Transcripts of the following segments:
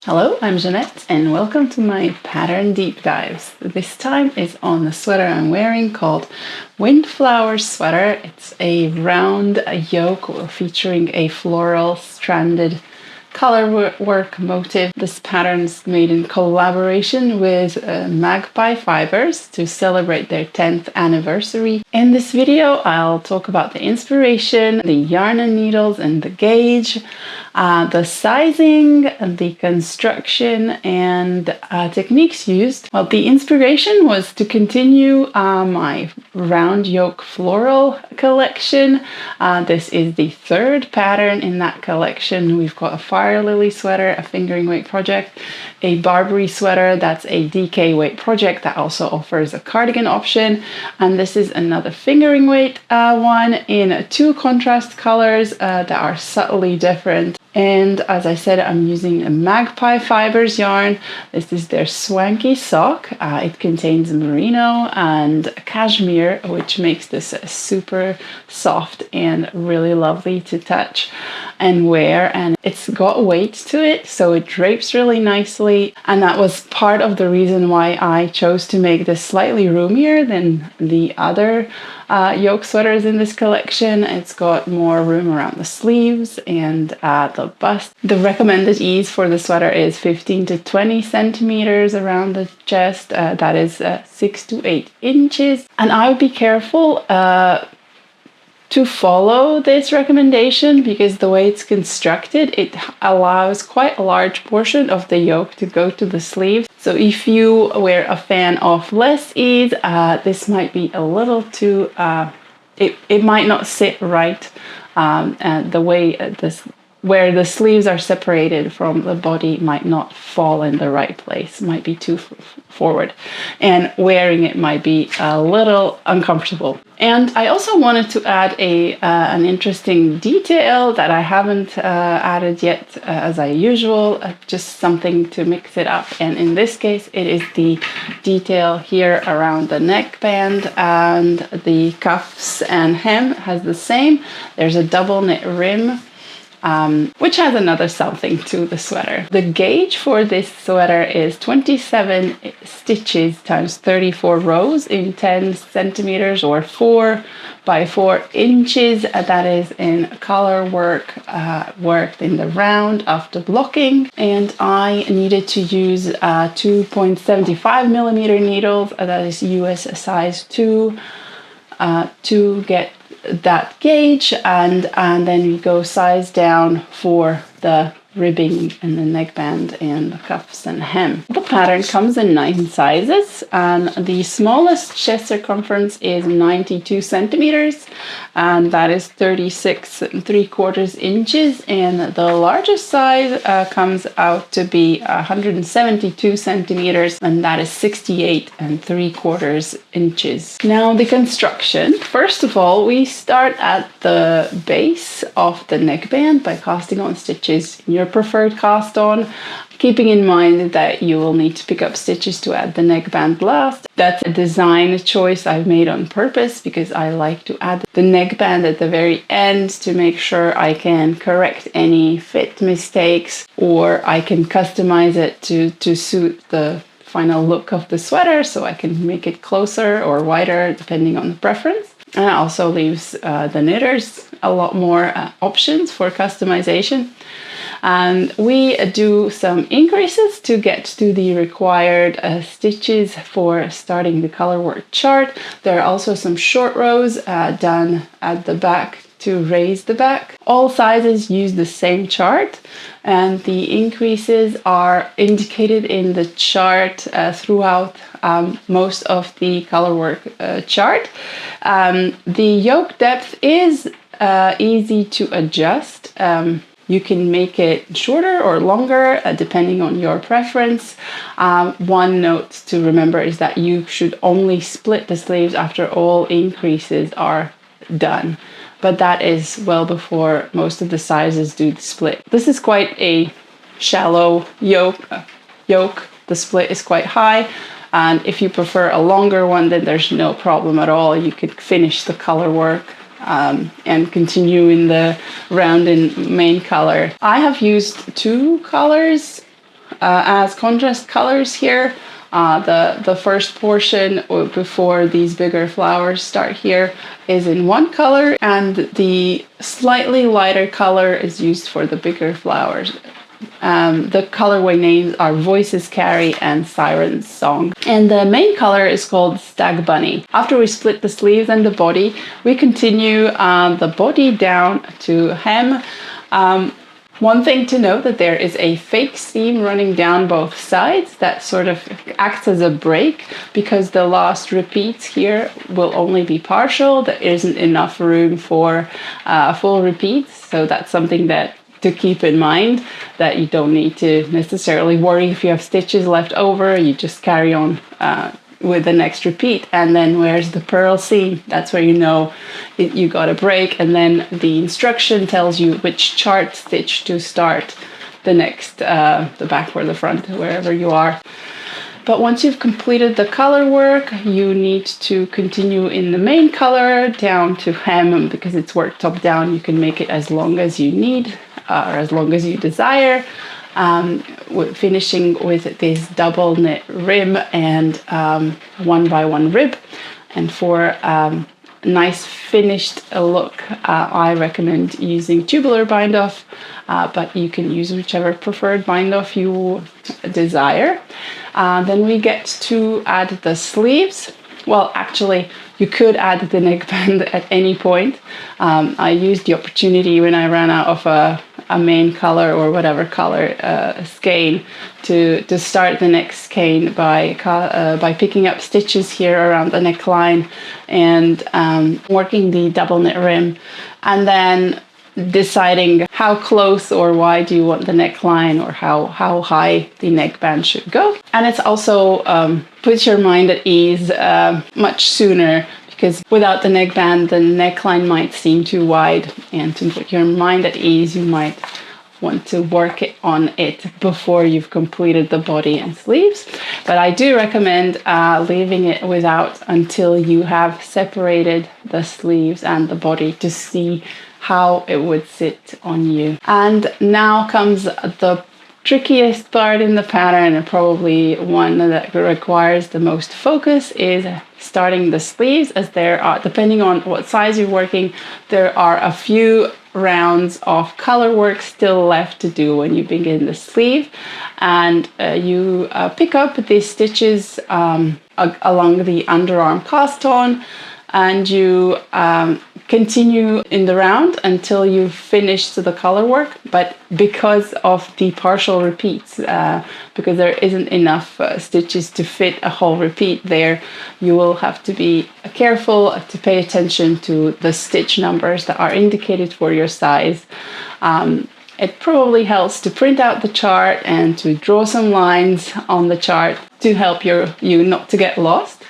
Hello, I'm Zanete and welcome to my pattern deep dives. This time is on the sweater I'm wearing called Windflower Sweater. It's a round yoke featuring a floral stranded color work motif. This pattern is made in collaboration with Magpie Fibers to celebrate their 10th anniversary. In this video, I'll talk about the inspiration, the yarn and needles and the gauge, the sizing, the construction, and techniques used. Well, the inspiration was to continue my round yoke floral collection. This is the third pattern in that collection. We've got a fire lily sweater, a fingering weight project, a Barbary sweater that's a DK weight project that also offers a cardigan option, and this is another fingering weight one in two contrast colors that are subtly different. And as I said, I'm using a Magpie Fibers yarn. This is their swanky sock. It contains merino and cashmere, which makes this super soft and really lovely to touch and wear. And it's got weight to it, so it drapes really nicely. And that was part of the reason why I chose to make this slightly roomier than the other yoke sweaters in this collection. It's got more room around the sleeves and the bust. The recommended ease for the sweater is 15 to 20 centimeters around the chest. That is 6 to 8 inches. And I would be careful to follow this recommendation because the way it's constructed, it allows quite a large portion of the yoke to go to the sleeves. So if you were a fan of less ease, this might be a little too, it might not sit right the way where the sleeves are separated from the body might not fall in the right place, might be too forward, and wearing it might be a little uncomfortable. And I also wanted to add an interesting detail that I haven't added yet as I usual, just something to mix it up. And in this case, it is the detail here around the neckband, and the cuffs and hem has the same. There's a double knit rim, which has another something to the sweater. The gauge for this sweater is 27 stitches times 34 rows in 10 centimeters or 4 by 4 inches. That is in color work, worked in the round after blocking. And I needed to use 2.75 millimeter needles, that is US size 2, to get that gauge, and then we go size down for the ribbing and the neckband and the cuffs and hem. The pattern comes in 9 sizes, and the smallest chest circumference is 92 centimeters, and that is 36 3/4 inches, and the largest size comes out to be 172 centimeters, and that is 68 3/4 inches. Now the construction. First of all, we start at the base of the neckband by casting on stitches in your preferred cast on, keeping in mind that you will need to pick up stitches to add the neckband last. That's a design choice I've made on purpose because I like to add the neckband at the very end to make sure I can correct any fit mistakes, or I can customize it to suit the final look of the sweater, so I can make it closer or wider depending on the preference. And it also leaves the knitters a lot more options for customization. And we do some increases to get to the required stitches for starting the color work chart. There are also some short rows done at the back to raise the back. All sizes use the same chart, and the increases are indicated in the chart throughout most of the color work chart. The yoke depth is easy to adjust. You can make it shorter or longer depending on your preference. One note to remember is that you should only split the sleeves after all increases are done. But that is well before most of the sizes do the split. This is quite a shallow yoke. The split is quite high. And if you prefer a longer one, then there's no problem at all. You could finish the color work and continue in the round and main color. I have used 2 colors as contrast colors here. The first portion before these bigger flowers start here is in one color, and the slightly lighter color is used for the bigger flowers. The colorway names are Voices Carry and Siren's Song. And the main color is called Stag Bunny. After we split the sleeves and the body, we continue the body down to hem. One thing to note that there is a fake seam running down both sides that sort of acts as a break, because the last repeats here will only be partial. There isn't enough room for full repeats, so that's something that to keep in mind, that you don't need to necessarily worry if you have stitches left over. You just carry on with the next repeat. And then where's the purl seam? That's where you know you got a break, and then the instruction tells you which chart stitch to start the next, the back or the front, wherever you are. But once you've completed the color work, you need to continue in the main color down to hem. Because it's worked top down, you can make it as long as you need, or as long as you desire, finishing with this double knit rim and 1x1 rib. And for nice finished look, I recommend using tubular bind off, but you can use whichever preferred bind off you desire. Then we get to add the sleeves. Well, actually, you could add the neckband at any point. I used the opportunity when I ran out of a main color or whatever color skein to start the next skein by picking up stitches here around the neckline and working the double knit rim, and then deciding how close or wide you want the neckline, or how high the neckband should go. And it's also puts your mind at ease much sooner, because without the neckband, the neckline might seem too wide, and to put your mind at ease, you might want to work on it before you've completed the body and sleeves. But I do recommend leaving it without until you have separated the sleeves and the body to see how it would sit on you. And now comes the trickiest part in the pattern, and probably one that requires the most focus, is starting the sleeves, as there are, depending on what size you're working, there are a few rounds of color work still left to do when you begin the sleeve. And you pick up these stitches along the underarm cast on, and you continue in the round until you've finished the color work. But because of the partial repeats, because there isn't enough stitches to fit a whole repeat there, you will have to be careful to pay attention to the stitch numbers that are indicated for your size. It probably helps to print out the chart and to draw some lines on the chart to help you not to get lost.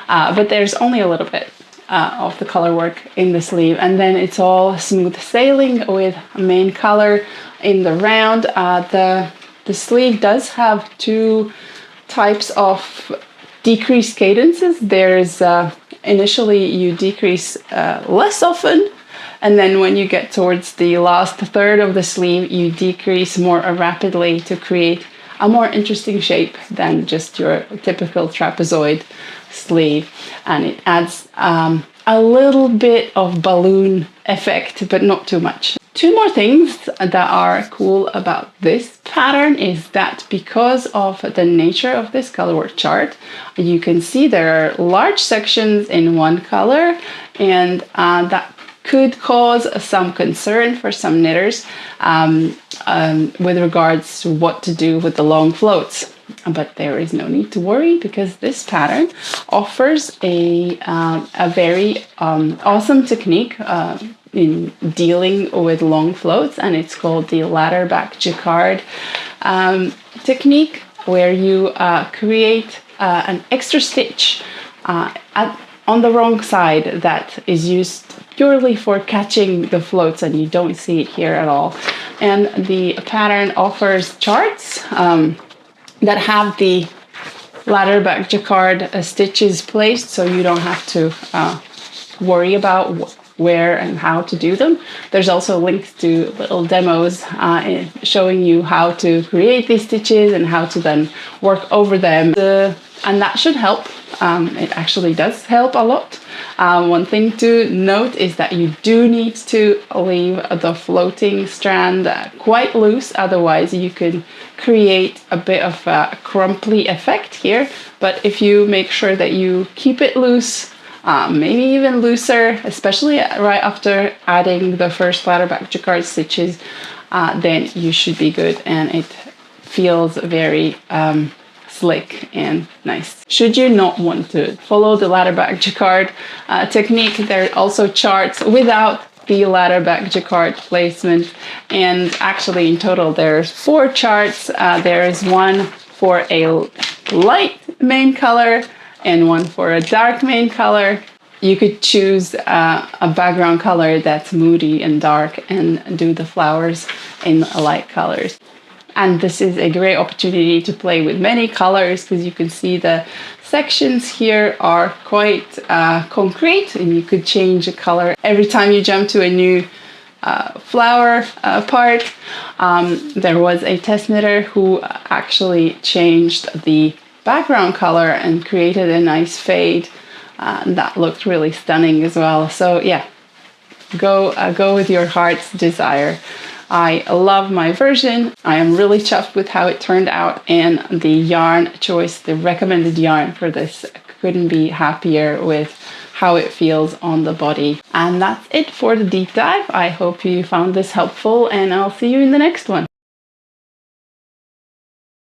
But there's only a little bit of the color work in the sleeve, and then it's all smooth sailing with main color in the round. The sleeve does have two types of decreased cadences. There's initially you decrease less often, and then when you get towards the last third of the sleeve, you decrease more rapidly to create a more interesting shape than just your typical trapezoid sleeve. And it adds a little bit of balloon effect, but not too much. Two more things that are cool about this pattern is that because of the nature of this colorwork chart, you can see there are large sections in one color, and that could cause some concern for some knitters with regards to what to do with the long floats. But there is no need to worry, because this pattern offers a very awesome technique in dealing with long floats, and it's called the ladder back jacquard technique, where you create an extra stitch on the wrong side that is used purely for catching the floats, and you don't see it here at all. And the pattern offers charts that have the ladder back jacquard stitches placed, so you don't have to worry about where and how to do them. There's also links to little demos showing you how to create these stitches and how to then work over them. And that should help. It actually does help a lot. One thing to note is that you do need to leave the floating strand quite loose, otherwise you could create a bit of a crumply effect here. But if you make sure that you keep it loose, maybe even looser, especially right after adding the first ladder back jacquard stitches, then you should be good, and it feels very slick and nice. Should you not want to follow the ladder back jacquard technique, there are also charts without the ladder back jacquard placement, and actually in total there's 4 charts. There is one for a light main color and one for a dark main color. You could choose a background color that's moody and dark and do the flowers in light colors. And this is a great opportunity to play with many colors, because you can see the sections here are quite concrete, and you could change the color every time you jump to a new flower part. There was a test knitter who actually changed the background color and created a nice fade that looked really stunning as well. So yeah, go with your heart's desire. I love my version. I am really chuffed with how it turned out, and the yarn choice, the recommended yarn for this, couldn't be happier with how it feels on the body. And that's it for the deep dive. I hope you found this helpful, and I'll see you in the next one.